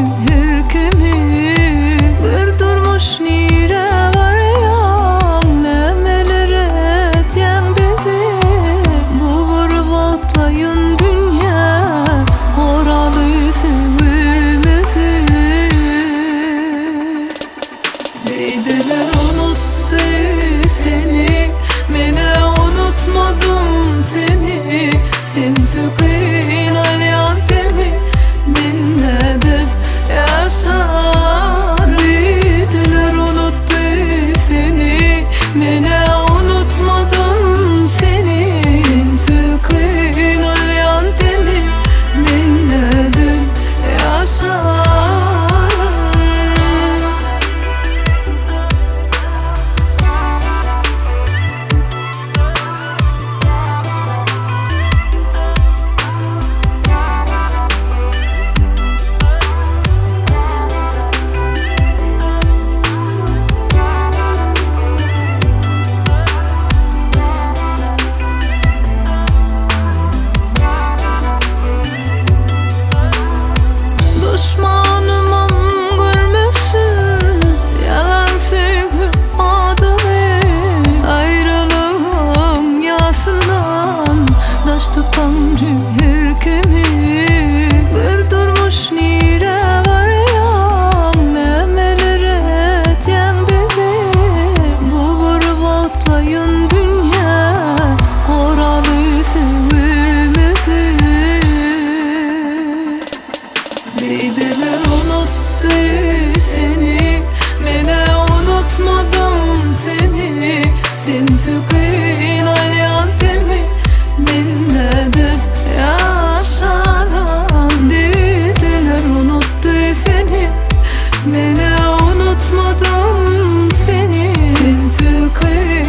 hürkümü kırdırmış nire var ya, nemelere etyen bizi. Bu vurvatlayın dünya oralı sevimizi. Deydiler unuttu seni, mene unutmadım seni. Sen tıkın alyan temi, ben nedip yaşar. Deydiler unuttu seni, mene unutmadım seni. Sen tıkın alyan temi, ben nedip yaşar. Düşmanımam görmüşsün yalan sevgi adımı. Ayrılığım yasından daş tutan hürkümü kırdırmış nire var ya, nemelere etyen bizi. Bu vurvatlayın dünya oralı sevimizi. Deydiler unuttu seni, mene unutmadım seni. Sen tıkın alyan temi, ben nedip yaşaran. Deydiler unuttu seni, mene unutmadım seni. Sen tıkın